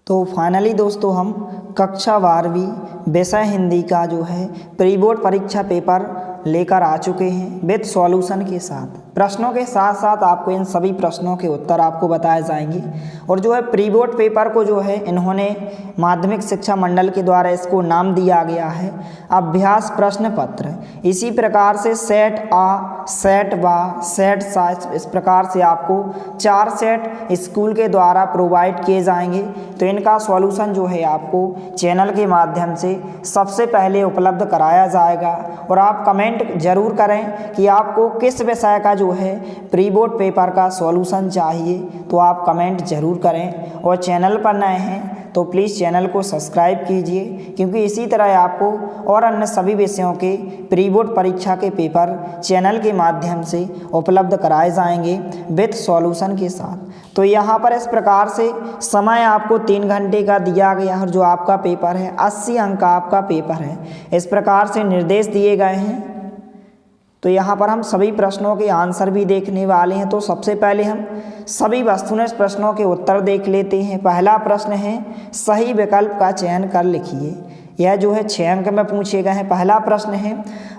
तो फाइनली दोस्तों हम कक्षा 12वीं विषय हिंदी का जो है प्री बोर्ड परीक्षा पेपर लेकर आ चुके हैं विद सॉल्यूशन के साथ। प्रश्नों के साथ साथ आपको इन सभी प्रश्नों के उत्तर आपको बताए जाएंगे। और जो है प्री बोर्ड पेपर को जो है इन्होंने माध्यमिक शिक्षा मंडल के द्वारा इसको नाम दिया गया है अभ्यास प्रश्न पत्र। इसी प्रकार से सेट आ, सेट बा, सेट सा, इस प्रकार से आपको 4 सेट स्कूल के द्वारा प्रोवाइड किए जाएंगे। तो इनका सॉल्यूशन जो है आपको चैनल के माध्यम से सबसे पहले उपलब्ध कराया जाएगा। और आप कमेंट जरूर करें कि आपको किस विषय का जो है प्री बोर्ड पेपर का सॉल्यूशन चाहिए, तो आप कमेंट जरूर करें। और चैनल पर नए हैं तो प्लीज़ चैनल को सब्सक्राइब कीजिए, क्योंकि इसी तरह आपको और अन्य सभी विषयों के प्री बोर्ड परीक्षा के पेपर चैनल के माध्यम से उपलब्ध कराए जाएंगे विद सॉल्यूशन के साथ। तो यहाँ पर इस प्रकार से समय आपको 3 घंटे का दिया गया है और जो आपका पेपर है 80 अंक का आपका पेपर है। इस प्रकार से निर्देश दिए गए हैं। तो यहाँ पर हम सभी प्रश्नों के आंसर भी देखने वाले हैं। तो सबसे पहले हम सभी वस्तुनिष्ठ प्रश्नों के उत्तर देख लेते हैं। पहला प्रश्न है सही विकल्प का चयन कर लिखिए। यह जो है 6 अंक में पूछे गए हैं। पहला प्रश्न है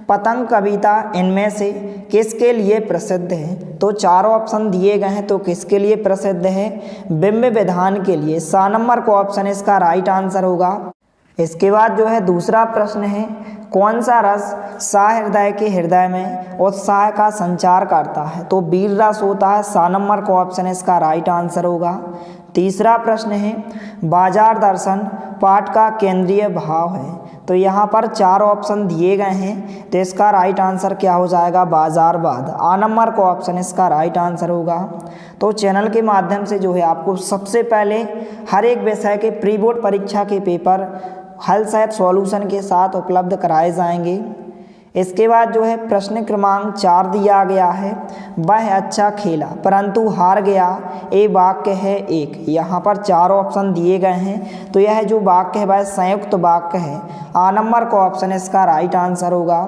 पतंग कविता इनमें से किसके लिए प्रसिद्ध है। तो 4 ऑप्शन दिए गए हैं। तो किसके लिए प्रसिद्ध है? बिंब विधान के लिए। 7 नंबर का ऑप्शन इसका राइट आंसर होगा। इसके बाद जो है दूसरा प्रश्न है कौन सा रस सहृदय के हृदय में उत्साह का संचार करता है। तो वीर रस होता है। 7 नंबर का ऑप्शन इसका राइट आंसर होगा। तीसरा प्रश्न है बाजार दर्शन पाठ का केंद्रीय भाव है। तो यहाँ पर 4 ऑप्शन दिए गए हैं। तो इसका राइट आंसर क्या हो जाएगा? बाजारवाद। 8 नंबर का ऑप्शन इसका राइट आंसर होगा। तो चैनल के माध्यम से जो है आपको सबसे पहले हर एक विषय के प्री बोर्ड परीक्षा के पेपर हल सहित सॉल्यूशन के साथ उपलब्ध कराए जाएंगे। इसके बाद जो है प्रश्न क्रमांक 4 दिया गया है वह अच्छा खेला परंतु हार गया, ये वाक्य है एक। यहाँ पर 4 ऑप्शन दिए गए हैं। तो यह जो वाक्य है वह संयुक्त वाक्य है। 8 नंबर का ऑप्शन इसका राइट आंसर होगा।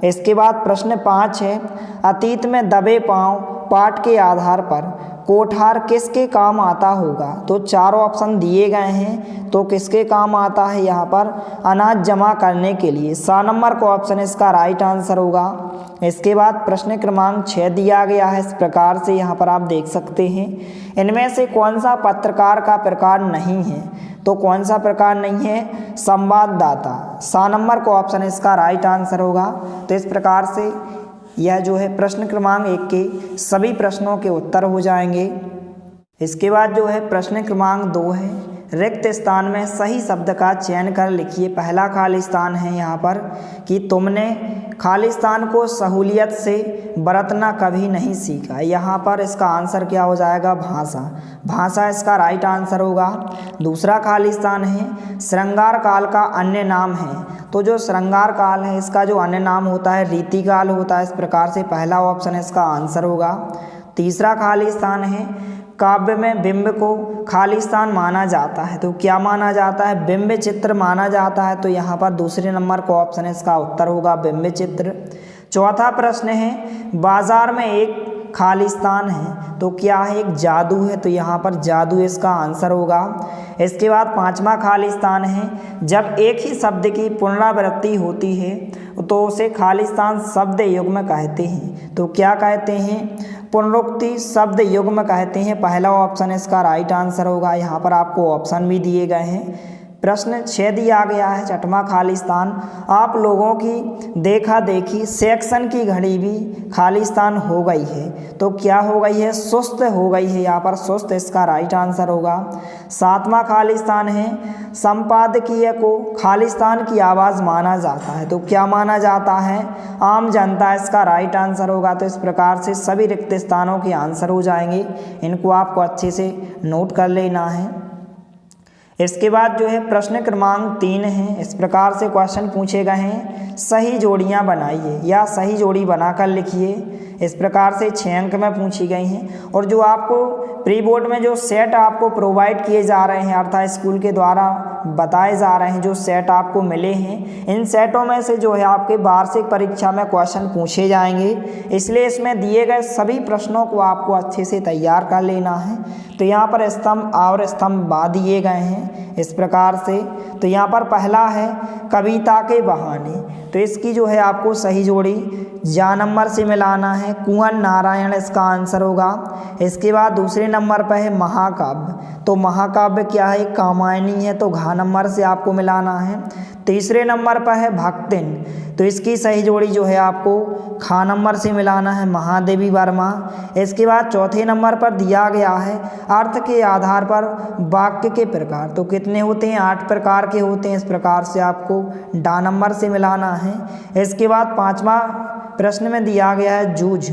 इसके बाद प्रश्न 5 है अतीत में दबे पांव पाठ के आधार पर कोठार किसके काम आता होगा। तो 4 ऑप्शन दिए गए हैं। तो किसके काम आता है? यहाँ पर अनाज जमा करने के लिए। 7 नंबर का ऑप्शन इसका राइट आंसर होगा। इसके बाद प्रश्न क्रमांक 6 दिया गया है इस प्रकार से, यहाँ पर आप देख सकते हैं इनमें से कौन सा पत्रकार का प्रकार नहीं है। तो कौन सा प्रकार नहीं है? संवाददाता। 7 नंबर का ऑप्शन इसका राइट आंसर होगा। तो इस प्रकार से यह जो है प्रश्न क्रमांक 1 के सभी प्रश्नों के उत्तर हो जाएंगे। इसके बाद जो है प्रश्न क्रमांक 2 है रिक्त स्थान में सही शब्द का चयन कर लिखिए। पहला खाली स्थान है यहाँ पर कि तुमने खाली स्थान को सहूलियत से बरतना कभी नहीं सीखा। यहाँ पर इसका आंसर क्या हो जाएगा? भाषा। भाषा इसका राइट आंसर होगा। दूसरा खाली स्थान है श्रृंगार काल का अन्य नाम है। तो जो श्रृंगार काल है इसका जो अन्य नाम होता है रीतिकाल होता है। इस प्रकार से पहला ऑप्शन इसका आंसर होगा। तीसरा खाली स्थान है काव्य में बिंब को खाली स्थान माना जाता है। तो क्या माना जाता है? बिंब चित्र माना जाता है। तो यहाँ पर दूसरे नंबर का ऑप्शन इसका उत्तर होगा बिंब चित्र। चौथा प्रश्न है बाजार में एक खाली स्थान है। तो क्या है? एक जादू है। तो यहाँ पर जादू इसका आंसर होगा। इसके बाद 5वां खाली स्थान है जब एक ही शब्द की पुनरावृत्ति होती है तो उसे खाली स्थान शब्द युग्म कहते हैं। तो क्या कहते हैं? पुनरुक्ति शब्द युग्म कहते हैं। पहला ऑप्शन इसका राइट आंसर होगा। यहाँ पर आपको ऑप्शन भी दिए गए हैं। प्रश्न 6 दिया गया है 6वां खाली स्थान आप लोगों की देखा देखी सेक्शन की घड़ी भी खाली स्थान हो गई है। तो क्या हो गई है? सुस्त हो गई है। यहाँ पर सुस्त इसका राइट आंसर होगा। 7वां खाली स्थान है संपादकीय को खाली स्थान की आवाज़ माना जाता है। तो क्या माना जाता है? आम जनता। इसका राइट आंसर होगा। तो इस प्रकार से सभी रिक्त स्थानों के आंसर हो जाएंगे। इनको आपको अच्छे से नोट कर लेना है। इसके बाद जो है प्रश्न क्रमांक 3 है। इस प्रकार से क्वेश्चन पूछे गए हैं सही जोड़ियां बनाइए या सही जोड़ी बनाकर लिखिए। इस प्रकार से 6 अंक में पूछी गई हैं। और जो आपको प्री बोर्ड में जो सेट आपको प्रोवाइड किए जा रहे हैं अर्थात स्कूल के द्वारा बताए जा रहे हैं, जो सेट आपको मिले हैं, इन सेटों में से जो है आपके वार्षिक परीक्षा में क्वेश्चन पूछे जाएंगे। इसलिए इसमें दिए गए सभी प्रश्नों को आपको अच्छे से तैयार कर लेना है। तो यहाँ पर स्तंभ और स्तंभ बाद दिए गए हैं इस प्रकार से। तो यहाँ पर पहला है कविता के बहाने, तो इसकी जो है आपको सही जोड़ी जा नंबर से मिलाना है। कुंवर नारायण इसका आंसर होगा। इसके बाद दूसरे नंबर पर है महाकाव्य, तो महाकाव्य क्या है, कामायनी है, तो घा नंबर से आपको मिलाना है। तीसरे नंबर पर है भक्तिन, तो इसकी सही जोड़ी जो है आपको खा नंबर से मिलाना है, महादेवी वर्मा। इसके बाद चौथे नंबर पर दिया गया है अर्थ के आधार पर वाक्य के प्रकार, तो कितने होते हैं, 8 प्रकार के होते हैं। इस प्रकार से आपको डा नंबर से मिलाना है। इसके बाद पांचवा प्रश्न में दिया गया है जूझ,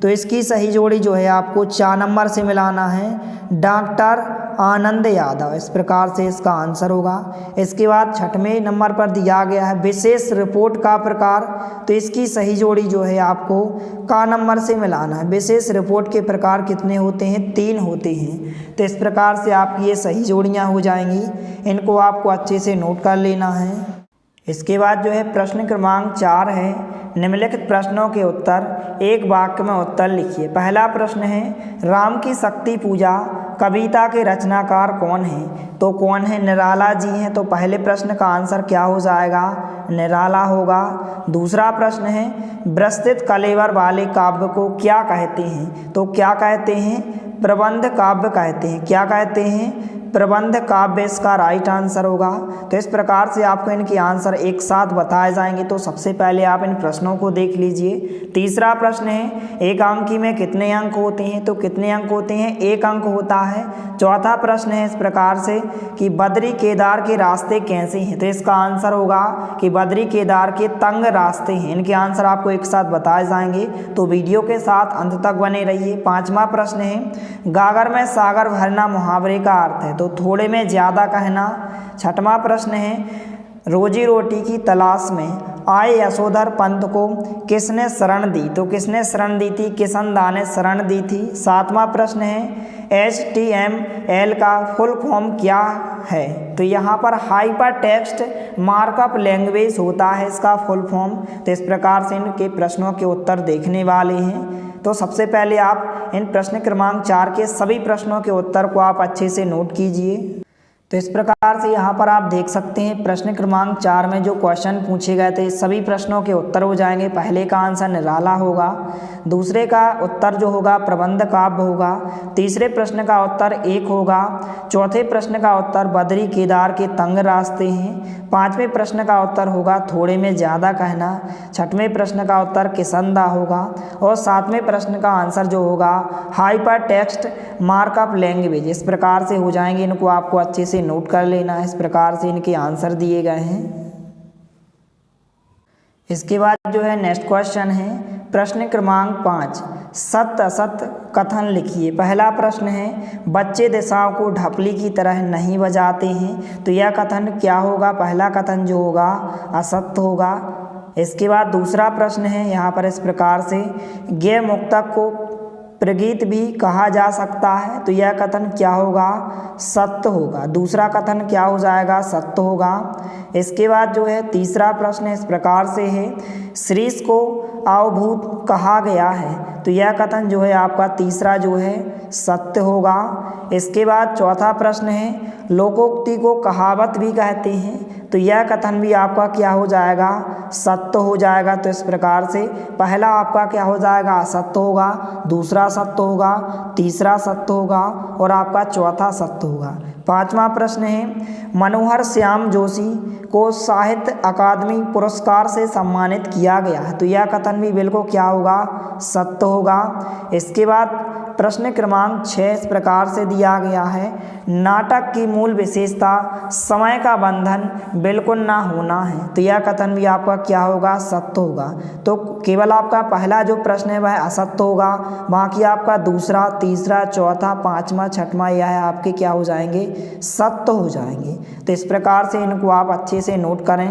तो इसकी सही जोड़ी जो है आपको 4 नंबर से मिलाना है, डॉक्टर आनंद यादव, इस प्रकार से इसका आंसर होगा। इसके बाद छठवें नंबर पर दिया गया है विशेष रिपोर्ट का प्रकार, तो इसकी सही जोड़ी जो है आपको का नंबर से मिलाना है। विशेष रिपोर्ट के प्रकार कितने होते हैं, 3 होते हैं। तो इस प्रकार से आपकी ये सही जोड़ियाँ हो जाएंगी, इनको आपको अच्छे से नोट कर लेना है। इसके बाद जो है प्रश्न क्रमांक 4 है, निम्नलिखित प्रश्नों के उत्तर एक वाक्य में उत्तर लिखिए। पहला प्रश्न है राम की शक्ति पूजा कविता के रचनाकार कौन हैं, तो कौन है, निराला जी हैं। तो पहले प्रश्न का आंसर क्या हो जाएगा, निराला होगा। दूसरा प्रश्न है विस्तृत कलेवर वाले काव्य को क्या कहते हैं, तो क्या कहते हैं, प्रबंध काव्य कहते हैं। क्या कहते हैं, प्रबंध काव्य इसका राइट आंसर होगा। तो इस प्रकार से आपको इनके आंसर एक साथ बताए जाएंगे। तो सबसे पहले आप इन प्रश्नों को देख लीजिए। तीसरा प्रश्न है एक अंकी में कितने अंक होते हैं, तो कितने अंक होते हैं, 1 अंक होता है। चौथा प्रश्न है इस प्रकार से कि बद्री केदार के रास्ते कैसे हैं, तो इसका आंसर होगा कि बद्री केदार के तंग रास्ते हैं। इनके आंसर आपको एक साथ बताए जाएंगे, तो वीडियो के साथ अंत तक बने रहिए। पांचवा प्रश्न है गागर में सागर भरना मुहावरे का अर्थ है, तो थोड़े में ज़्यादा कहना। छठवां प्रश्न है रोजी रोटी की तलाश में आए यशोधर पंत को किसने शरण दी, तो किसने शरण दी थी, किसनदा ने शरण दी थी। सातवां प्रश्न है HTML का फुल फॉर्म क्या है, तो यहाँ पर हाइपर टेक्स्ट मार्कअप लैंग्वेज होता है इसका फुल फॉर्म। तो इस प्रकार से इनके प्रश्नों के उत्तर देखने वाले हैं। तो सबसे पहले आप इन प्रश्न क्रमांक 4 के सभी प्रश्नों के उत्तर को आप अच्छे से नोट कीजिए। तो इस प्रकार से यहाँ पर आप देख सकते हैं प्रश्न क्रमांक 4 में जो क्वेश्चन पूछे गए थे सभी प्रश्नों के उत्तर हो जाएंगे। पहले का आंसर निराला होगा, दूसरे का उत्तर जो होगा प्रबंध काव्य होगा, तीसरे प्रश्न का उत्तर 1 होगा, चौथे प्रश्न का उत्तर बद्री केदार के तंग रास्ते हैं, पांचवें प्रश्न का उत्तर होगा थोड़े में ज़्यादा कहना, छठवें प्रश्न का उत्तर किसनदा होगा और सातवें प्रश्न का आंसर जो होगा हाइपर टेक्स्ट मार्कअप लैंग्वेज। इस प्रकार से हो जाएंगे, इनको आपको अच्छे से नोट कर लेना है। इस प्रकार से इनके आंसर दिए गए हैं। इसके बाद जो है नेक्स्ट क्वेश्चन है प्रश्न क्रमांक 5 सत्य असत्य कथन लिखिए। पहला प्रश्न है बच्चे दिशाओं को ढपली की तरह नहीं बजाते हैं, तो यह कथन क्या होगा, पहला कथन जो होगा असत्य होगा। इसके बाद दूसरा प्रश्न है यहाँ पर इस प्रकार से गेय मुक्तक को प्रगीत भी कहा जा सकता है, तो यह कथन क्या होगा, सत्य होगा। दूसरा कथन क्या हो जाएगा, सत्य होगा। इसके बाद जो है तीसरा प्रश्न इस प्रकार से है श्रीष को अवभूत कहा गया है, तो यह कथन जो है आपका तीसरा जो है सत्य होगा। इसके बाद चौथा प्रश्न है लोकोक्ति को कहावत भी कहते हैं, तो यह कथन भी आपका क्या हो जाएगा, सत्य हो जाएगा। तो इस प्रकार से पहला आपका क्या हो जाएगा, असत्य होगा, दूसरा सत्य होगा, तीसरा सत्य होगा और आपका चौथा सत्य होगा। पांचवा प्रश्न है मनोहर श्याम जोशी को साहित्य अकादमी पुरस्कार से सम्मानित किया गया है, तो यह कथन भी बिल्कुल क्या होगा, सत्य होगा। इसके बाद प्रश्न क्रमांक 6 इस प्रकार से दिया गया है नाटक की मूल विशेषता समय का बंधन बिल्कुल ना होना है, तो यह कथन भी आपका क्या होगा, सत्य होगा। तो केवल आपका पहला जो प्रश्न है वह असत्य होगा, बाकी आपका दूसरा, तीसरा, चौथा, पांचवा, छठवां यह आपके क्या हो जाएंगे, सत्य हो जाएंगे। तो इस प्रकार से इनको आप अच्छे से नोट करें।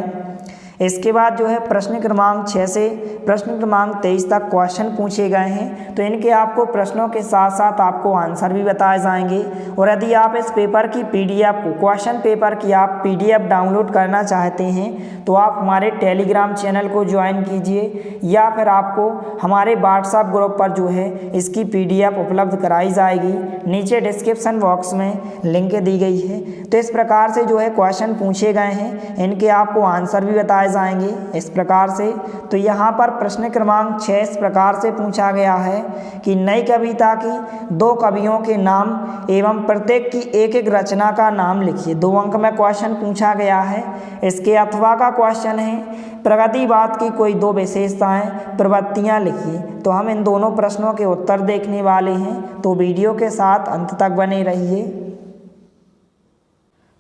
इसके बाद जो है प्रश्न क्रमांक 6 से प्रश्न क्रमांक 23 तक क्वेश्चन पूछे गए हैं, तो इनके आपको प्रश्नों के साथ साथ आपको आंसर भी बताए जाएंगे। और यदि आप इस पेपर की पीडीएफ को, क्वेश्चन पेपर की आप पीडीएफ डाउनलोड करना चाहते हैं तो आप हमारे टेलीग्राम चैनल को ज्वाइन कीजिए, या फिर आपको हमारे व्हाट्सएप ग्रुप पर जो है इसकी पीडीएफ उपलब्ध कराई जाएगी। नीचे डिस्क्रिप्शन बॉक्स में लिंक दी गई है। तो इस प्रकार से जो है क्वेश्चन पूछे गए हैं, इनके आपको आंसर भी बताए जाएंगे इस प्रकार से। तो यहाँ पर प्रश्न क्रमांक 6 इस प्रकार से पूछा गया है कि नई कविता की 2 कवियों के नाम एवं प्रत्येक की एक एक रचना का नाम लिखिए। 2 अंक में क्वेश्चन पूछा गया है। इसके अथवा का क्वेश्चन है प्रगतिवाद की कोई 2 विशेषताएं प्रवृत्तियां लिखिए। तो हम इन दोनों प्रश्नों के उत्तर देखने वाले हैं, तो वीडियो के साथ अंत तक बने रहिए।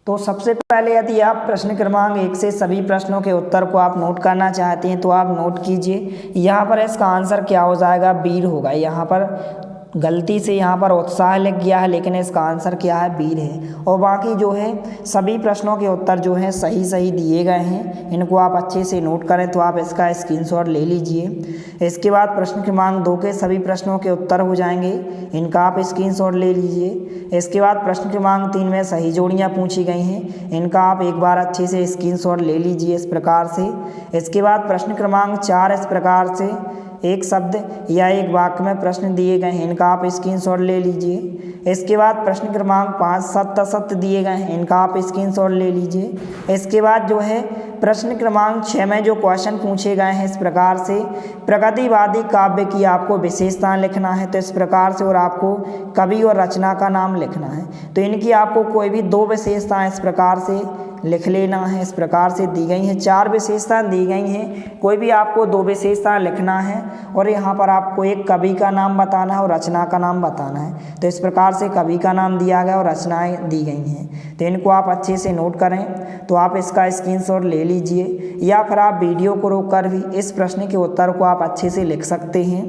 तो सबसे पहले यदि आप प्रश्न क्रमांक 1 से सभी प्रश्नों के उत्तर को आप नोट करना चाहते हैं तो आप नोट कीजिए। यहाँ पर इसका आंसर क्या हो जाएगा, वीर होगा। यहाँ पर गलती से यहाँ पर उत्साह लिख गया है, लेकिन इसका आंसर क्या है, वीर है। और बाकी जो है सभी प्रश्नों के उत्तर जो हैं सही दिए गए हैं, इनको आप अच्छे से नोट करें तो आप इसका स्क्रीनशॉट ले लीजिए। इसके बाद प्रश्न क्रमांक 2 के सभी प्रश्नों के उत्तर हो जाएंगे, इनका आप स्क्रीनशॉट ले लीजिए। इसके बाद प्रश्न क्रमांक 3 में सही जोड़ियाँ पूछी गई हैं, इनका आप एक बार अच्छे से स्क्रीनशॉट ले लीजिए इस प्रकार से। इसके बाद प्रश्न क्रमांक 4 इस प्रकार से एक शब्द या एक वाक्य में प्रश्न दिए गए हैं, इनका आप स्क्रीनशॉट ले लीजिए। इसके बाद प्रश्न क्रमांक 5 सत्य असत्य दिए गए हैं, इनका आप स्क्रीनशॉट ले लीजिए। इसके बाद जो है प्रश्न क्रमांक 6 में जो क्वेश्चन पूछे गए हैं इस प्रकार से प्रगतिवादी काव्य की आपको विशेषताएं लिखना है, तो इस प्रकार से, और आपको कवि और रचना का नाम लिखना है। तो इनकी आपको कोई भी 2 विशेषताएं इस प्रकार से लिख लेना है, इस प्रकार से दी गई हैं। 4 विशेषताएं दी गई हैं, कोई भी आपको 2 विशेषताएं लिखना है, और यहाँ पर आपको एक कवि का नाम बताना है और रचना का नाम बताना है। तो इस प्रकार से कवि का नाम दिया गया और रचनाएं दी गई हैं, तो इनको आप अच्छे से नोट करें। तो आप इसका स्क्रीनशॉट ले लीजिए, या फिर आप वीडियो को रोककर भी इस प्रश्न के उत्तर को आप अच्छे से लिख सकते हैं।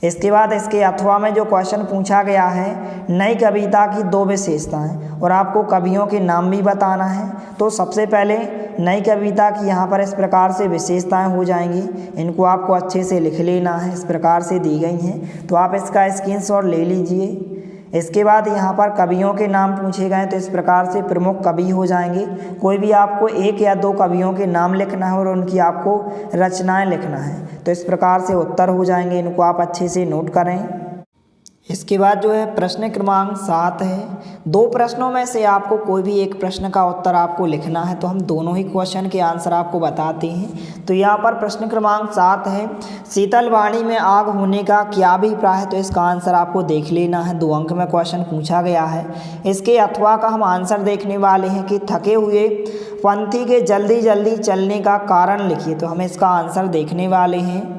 इसके बाद इसके अथवा में जो क्वेश्चन पूछा गया है नई कविता की 2 विशेषताएं, और आपको कवियों के नाम भी बताना है। तो सबसे पहले नई कविता की यहाँ पर इस प्रकार से विशेषताएं हो जाएंगी, इनको आपको अच्छे से लिख लेना है, इस प्रकार से दी गई हैं। तो आप इसका स्क्रीनशॉट ले लीजिए। इसके बाद यहाँ पर कवियों के नाम पूछे गए, तो इस प्रकार से प्रमुख कवि हो जाएंगे। कोई भी आपको 1 या 2 कवियों के नाम लिखना है और उनकी आपको रचनाएं लिखना है, तो इस प्रकार से उत्तर हो जाएंगे, इनको आप अच्छे से नोट करें। इसके बाद जो है प्रश्न क्रमांक 7 है। 2 प्रश्नों में से आपको कोई भी एक प्रश्न का उत्तर आपको लिखना है, तो हम दोनों ही क्वेश्चन के आंसर आपको बताते हैं। तो यहाँ पर प्रश्न क्रमांक 7 है शीतल वाणी में आग होने का क्या अभिप्राय है, तो इसका आंसर आपको देख लेना है। 2 अंक में क्वेश्चन पूछा गया है। इसके अथवा का हम आंसर देखने वाले हैं कि थके हुए पंथी के जल्दी जल्दी चलने का कारण लिखिए, तो हम इसका आंसर देखने वाले हैं।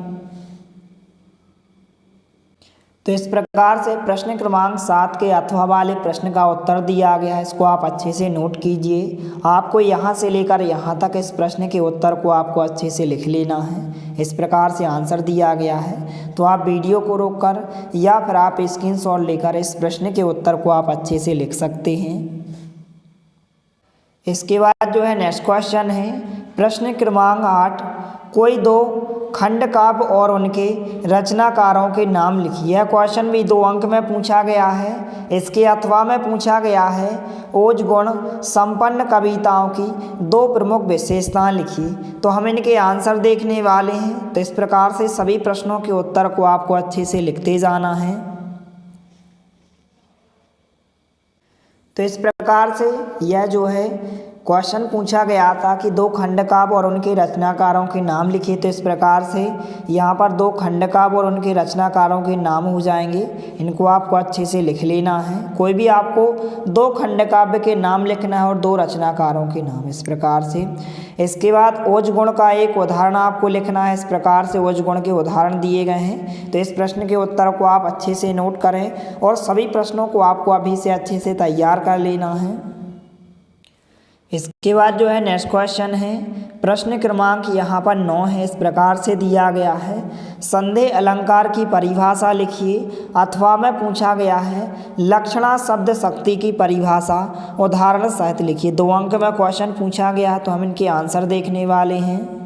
तो इस प्रकार से प्रश्न क्रमांक 7 के अथवा वाले प्रश्न का उत्तर दिया गया है, इसको आप अच्छे से नोट कीजिए। आपको यहाँ से लेकर यहाँ तक इस प्रश्न के उत्तर को आपको अच्छे से लिख लेना है, इस प्रकार से आंसर दिया गया है। तो आप वीडियो को रोककर या फिर आप स्क्रीनशॉट लेकर इस प्रश्न के उत्तर को आप अच्छे से लिख सकते हैं। इसके बाद जो है नेक्स्ट क्वेश्चन है प्रश्न क्रमांक 8 कोई 2 खंड काव्य और उनके रचनाकारों के नाम लिखिए। यह क्वेश्चन भी 2 अंक में पूछा गया है। इसके अथवा में पूछा गया है ओज गुण संपन्न कविताओं की 2 प्रमुख विशेषताएं लिखिए। तो हम इनके आंसर देखने वाले हैं। तो इस प्रकार से सभी प्रश्नों के उत्तर को आपको अच्छे से लिखते जाना है। तो इस प्रकार से यह जो है क्वेश्चन पूछा गया था कि 2 खंड काव्य और उनके रचनाकारों के नाम लिखिए। तो इस प्रकार से यहाँ पर 2 खंड काव्य और उनके रचनाकारों के नाम हो जाएंगे, इनको आपको अच्छे से लिख लेना है। कोई भी आपको 2 खंड काव्य के नाम लिखना है और 2 रचनाकारों के नाम, इस प्रकार से। इसके बाद ओज गुण का एक उदाहरण आपको लिखना है, इस प्रकार से ओज गुण के उदाहरण दिए गए हैं। तो इस प्रश्न के उत्तर को आप अच्छे से नोट करें और सभी प्रश्नों को आपको अभी से अच्छे से तैयार कर लेना है। इसके बाद जो है नेक्स्ट क्वेश्चन है, प्रश्न क्रमांक यहाँ पर 9 है, इस प्रकार से दिया गया है। संदेह अलंकार की परिभाषा लिखिए, अथवा में पूछा गया है लक्षणा शब्द शक्ति की परिभाषा उदाहरण सहित लिखिए। 2 अंक में क्वेश्चन पूछा गया है, तो हम इनके आंसर देखने वाले हैं।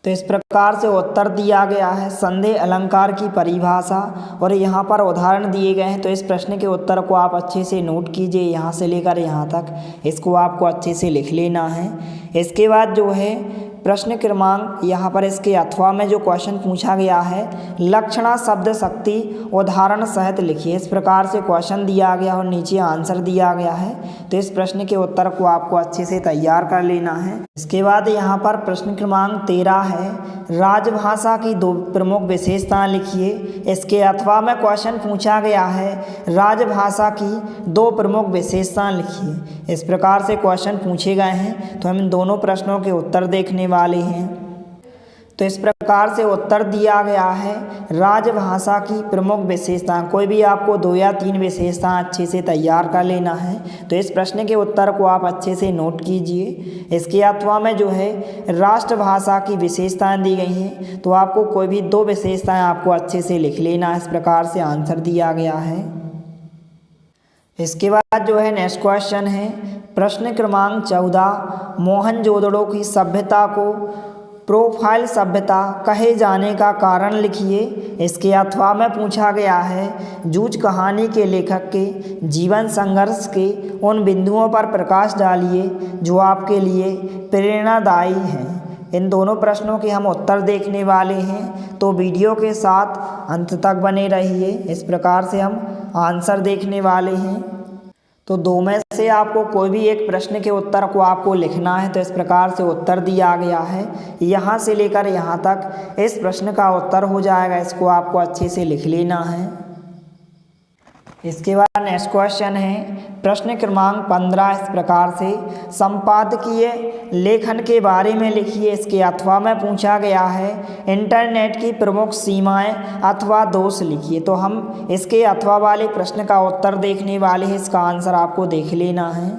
तो इस प्रकार से उत्तर दिया गया है संदेह अलंकार की परिभाषा, और यहाँ पर उदाहरण दिए गए हैं। तो इस प्रश्न के उत्तर को आप अच्छे से नोट कीजिए, यहाँ से लेकर यहाँ तक इसको आपको अच्छे से लिख लेना है। इसके बाद जो है प्रश्न क्रमांक यहाँ पर इसके अथवा में जो क्वेश्चन पूछा गया है लक्षणा शब्द शक्ति उदाहरण सहित लिखिए। इस प्रकार से क्वेश्चन दिया गया और नीचे आंसर दिया गया है। तो इस प्रश्न के उत्तर को आपको अच्छे से तैयार कर लेना है। इसके बाद यहाँ पर प्रश्न क्रमांक 13 है, राजभाषा की 2 प्रमुख विशेषताएं लिखिए। इसके अथवा में क्वेश्चन पूछा गया है राजभाषा की 2 प्रमुख विशेषताएं लिखिए। इस प्रकार से क्वेश्चन पूछे गए हैं, तो हम इन दोनों प्रश्नों के उत्तर देखने वाले हैं। तो इस प्रकार से उत्तर दिया गया है राजभाषा की प्रमुख विशेषताएं। कोई भी आपको 2 या 3 विशेषताएं अच्छे से तैयार कर लेना है। तो इस प्रश्न के उत्तर को आप अच्छे से नोट कीजिए। इसके अथवा में जो है राष्ट्रभाषा की विशेषताएं दी गई हैं, तो आपको कोई भी 2 विशेषताएं आपको अच्छे से लिख लेना है। इस प्रकार से आंसर दिया गया है। इसके बाद जो है नेक्स्ट क्वेश्चन है, प्रश्न क्रमांक 14, मोहनजोदड़ो की सभ्यता को प्रोफाइल सभ्यता कहे जाने का कारण लिखिए। इसके अथवा में पूछा गया है जूझ कहानी के लेखक के जीवन संघर्ष के उन बिंदुओं पर प्रकाश डालिए जो आपके लिए प्रेरणादायी हैं। इन दोनों प्रश्नों के हम उत्तर देखने वाले हैं, तो वीडियो के साथ अंत तक बने रहिए। इस प्रकार से हम आंसर देखने वाले हैं। तो 2 में से आपको कोई भी एक प्रश्न के उत्तर को आपको लिखना है। तो इस प्रकार से उत्तर दिया गया है, यहाँ से लेकर यहाँ तक इस प्रश्न का उत्तर हो जाएगा। इसको आपको अच्छे से लिख लेना है। इसके बाद नेक्स्ट क्वेश्चन है, प्रश्न क्रमांक 15, इस प्रकार से संपादकीय लेखन के बारे में लिखिए। इसके अथवा में पूछा गया है इंटरनेट की प्रमुख सीमाएं अथवा दोष लिखिए। तो हम इसके अथवा वाले प्रश्न का उत्तर देखने वाले हैं। इसका आंसर आपको देख लेना है।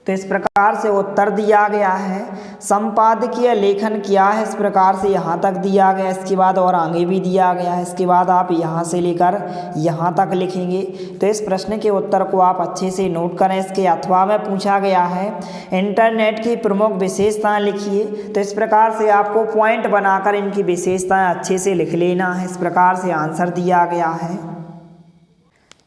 तो इस प्रकार से उत्तर दिया गया है संपादकीय लेखन क्या है। इस प्रकार से यहाँ तक दिया गया, इसके बाद और आगे भी दिया गया है। इसके बाद आप यहाँ से लेकर यहाँ तक लिखेंगे। तो इस प्रश्न के उत्तर को आप अच्छे से नोट करें। इसके अथवा में पूछा गया है इंटरनेट की प्रमुख विशेषताएं लिखिए। तो इस प्रकार से आपको पॉइंट बनाकर इनकी विशेषताएं अच्छे से लिख लेना है। इस प्रकार से आंसर दिया गया है।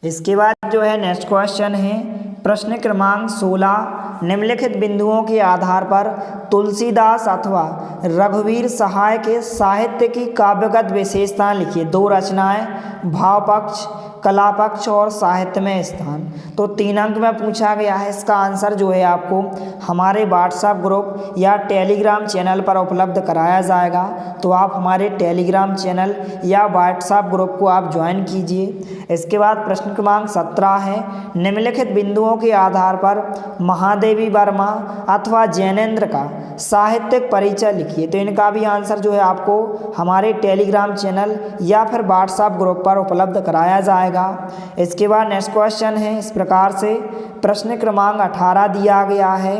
इसके बाद जो है नेक्स्ट क्वेश्चन है, प्रश्न क्रमांक 16, निम्नलिखित बिंदुओं के आधार पर तुलसीदास अथवा रघुवीर सहाय के साहित्य की काव्यगत विशेषताएं लिखिए। 2 रचनाएं, भाव पक्ष, कला पक्ष और साहित्य में स्थान। तो 3 अंक में पूछा गया है। इसका आंसर जो है आपको हमारे व्हाट्सएप ग्रुप या टेलीग्राम चैनल पर उपलब्ध कराया जाएगा। तो आप हमारे टेलीग्राम चैनल या व्हाट्सएप ग्रुप को आप ज्वाइन कीजिए। इसके बाद प्रश्न क्रमांक 17 है, निम्नलिखित बिंदुओं के आधार पर महादेवी वर्मा अथवा जैनेन्द्र का साहित्यिक परिचय लिखिए। तो इनका भी आंसर जो है आपको हमारे टेलीग्राम चैनल या फिर व्हाट्सएप ग्रुप पर उपलब्ध कराया जाएगा। इसके बाद नेक्स्ट क्वेश्चन है, इस प्रकार से प्रश्न क्रमांक 18 दिया गया है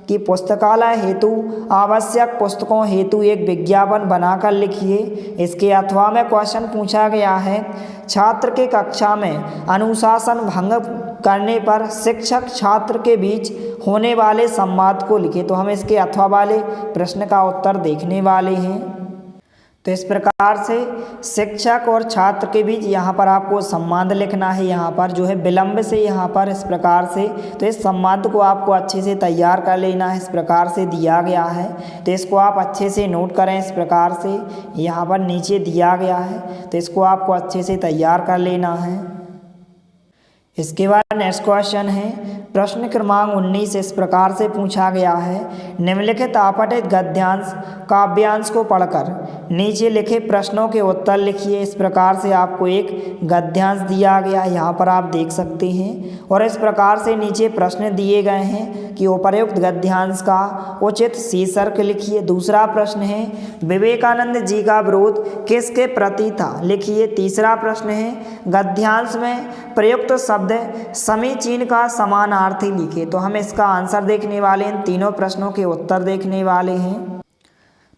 कि पुस्तकालय हेतु आवश्यक पुस्तकों हेतु एक विज्ञापन बनाकर लिखिए। इसके अथवा में क्वेश्चन पूछा गया है छात्र के कक्षा में अनुशासन भंग करने पर शिक्षक छात्र के बीच होने वाले संवाद को लिखे। तो हम इसके अथवा वाले प्रश्न का उत्तर देखने वाले हैं। तो इस प्रकार से शिक्षक और छात्र के बीच यहाँ पर आपको संवाद लिखना है। यहाँ पर जो है विलंब से यहाँ पर इस प्रकार से, तो इस संवाद को आपको अच्छे से तैयार कर लेना है। इस प्रकार से दिया गया है, तो इसको आप अच्छे से नोट करें। इस प्रकार से यहाँ पर नीचे दिया गया है, तो इसको आपको अच्छे से तैयार कर लेना है। इसके बाद नेक्स्ट क्वेश्चन है, प्रश्न क्रमांक 19 इस प्रकार से पूछा गया है निम्नलिखित आपठित गद्यांश काव्यांश को पढ़कर नीचे लिखे प्रश्नों के उत्तर लिखिए। इस प्रकार से आपको एक गद्यांश दिया गया है, यहाँ पर आप देख सकते हैं। और इस प्रकार से नीचे प्रश्न दिए गए हैं कि उपर्युक्त गद्यांश का उचित शीर्षक लिखिए। दूसरा प्रश्न है विवेकानंद जी का विरोध किसके प्रति था, लिखिए। तीसरा प्रश्न है गद्यांश में प्रयुक्त शब्द समीचीन का समानार्थक समानार्थी लिखे। तो हम इसका आंसर देखने वाले हैं, तीनों प्रश्नों के उत्तर देखने वाले हैं।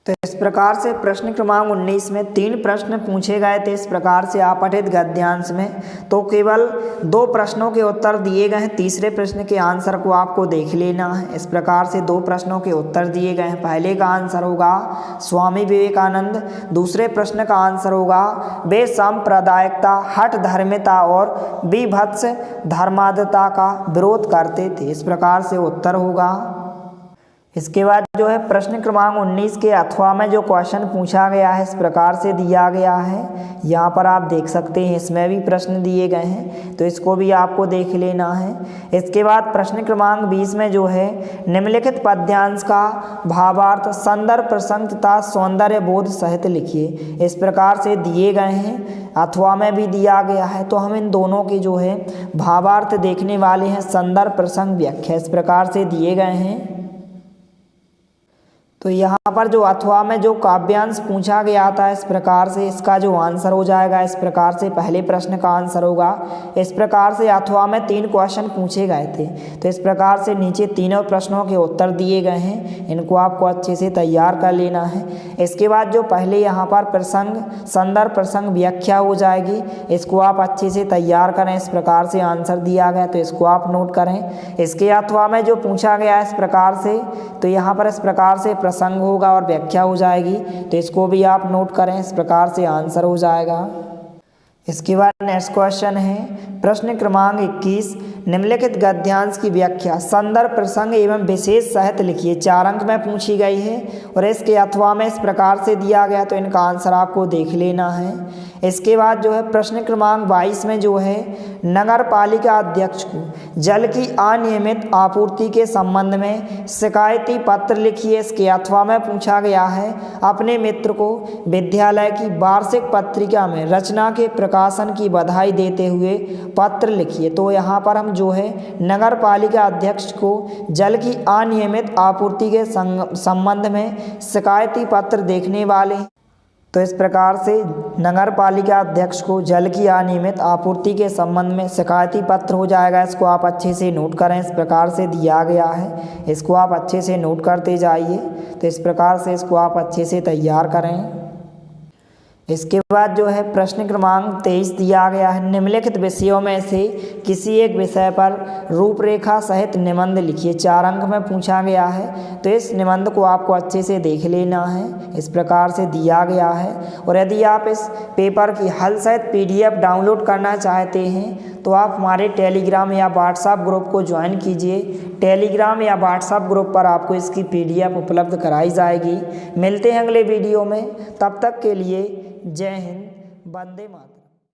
तो इस प्रकार से प्रश्न क्रमांक 19 में 3 प्रश्न पूछे गए थे। इस प्रकार से अपठित गद्यांश में तो केवल 2 प्रश्नों के उत्तर दिए गए हैं। तीसरे प्रश्न के आंसर को आपको देख लेना है। इस प्रकार से 2 प्रश्नों के उत्तर दिए गए हैं। पहले का आंसर होगा स्वामी विवेकानंद, दूसरे प्रश्न का आंसर होगा वे सांप्रदायिकता, हठ धर्मिता और विभत्स धर्मांधता का विरोध करते थे। इस प्रकार से उत्तर होगा। इसके बाद जो है प्रश्न क्रमांक 19 के अथवा में जो क्वेश्चन पूछा गया है इस प्रकार से दिया गया है। यहाँ पर आप देख सकते हैं, इसमें भी प्रश्न दिए गए हैं, तो इसको भी आपको देख लेना है। इसके बाद प्रश्न क्रमांक 20 में जो है निम्नलिखित पद्यांश का भावार्थ, संदर्भ, प्रसंग तथा सौंदर्य बोध सहित लिखिए। इस प्रकार से दिए गए हैं, अथवा में भी दिया गया है। तो हम इन दोनों के जो है भावार्थ देखने वाले हैं, संदर्भ, प्रसंग, व्याख्या इस प्रकार से दिए गए हैं। तो यहाँ पर जो अथवा में जो काव्यांश पूछा गया था इस प्रकार से इसका जो आंसर हो जाएगा, इस प्रकार से पहले प्रश्न का आंसर होगा। इस प्रकार से अथवा में 3 क्वेश्चन पूछे गए थे। तो इस प्रकार से नीचे तीनों प्रश्नों के उत्तर दिए गए हैं, इनको आपको अच्छे से तैयार कर लेना है। इसके बाद जो पहले यहाँ पर प्रसंग, संदर्भ, प्रसंग, व्याख्या हो जाएगी, इसको आप अच्छे से तैयार करें। इस प्रकार से आंसर दिया गया, तो इसको आप नोट करें। इसके अथवा में जो पूछा गया इस प्रकार से, तो यहाँ पर इस प्रकार से प्रसंग होगा और व्याख्या हो जाएगी, तो इसको भी आप नोट करें। इस प्रकार से आंसर हो जाएगा। इसके बाद नेक्स्ट क्वेश्चन है प्रश्न क्रमांक 21, निम्नलिखित गद्यांश की व्याख्या, संदर्भ, प्रसंग एवं विशेष सहित लिखिए। 4 अंक में पूछी गई है और इसके अथवा में इस प्रकार से दिया गया, तो इनका आंसर आपको देख लेना है। इसके बाद जो है प्रश्न क्रमांक 22 में जो है नगर पालिका अध्यक्ष को जल की अनियमित आपूर्ति के संबंध में शिकायती पत्र लिखिए। इसके अथवा में पूछा गया है अपने मित्र को विद्यालय की वार्षिक पत्रिका में रचना के प्रकाशन की बधाई देते हुए पत्र लिखिए। तो यहाँ पर हम जो है नगर पालिका अध्यक्ष को जल की अनियमित आपूर्ति के संबंध में शिकायती पत्र देखने वाले हैं। तो इस प्रकार से नगर पालिका अध्यक्ष को जल की अनियमित आपूर्ति के संबंध में शिकायती पत्र हो जाएगा। इसको आप अच्छे से नोट करें, इस प्रकार से दिया गया है, इसको आप अच्छे से नोट करते जाइए। तो इस प्रकार से इसको आप अच्छे से तैयार करें। इसके बाद जो है प्रश्न क्रमांक 23 दिया गया है, निम्नलिखित विषयों में से किसी एक विषय पर रूपरेखा सहित निबंध लिखिए। 4 अंक में पूछा गया है, तो इस निबंध को आपको अच्छे से देख लेना है। इस प्रकार से दिया गया है। और यदि आप इस पेपर की हल सहित PDF डाउनलोड करना चाहते हैं तो आप हमारे टेलीग्राम या व्हाट्सएप ग्रुप को ज्वाइन कीजिए। टेलीग्राम या व्हाट्सएप ग्रुप पर आपको इसकी PDF उपलब्ध कराई जाएगी। मिलते हैं अगले वीडियो में, तब तक के लिए जय हिंद, वंदे मातरम।